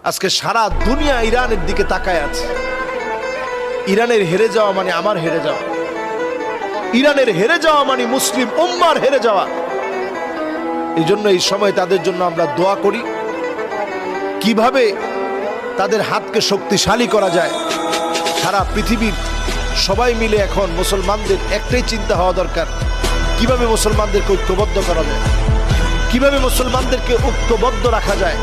আজকে সারা দুনিয়া ইরানের দিকে তাকায় আছে। ইরানের হেরে যাওয়া মানে আমার হেরে যাওয়া, ইরানের হেরে যাওয়া মানে মুসলিম উম্মার হেরে যাওয়া। এই জন্য এই সময় তাদের জন্য আমরা দোয়া করি, কিভাবে তাদের হাতকে শক্তিশালী করা যায়। সারা পৃথিবীর সবাই মিলে এখন মুসলমানদের একটাই চিন্তা হওয়া দরকার, কিভাবে মুসলমানদেরকে ঐক্যবদ্ধ করা যায়, কিভাবে মুসলমানদেরকে ঐক্যবদ্ধ রাখা যায়।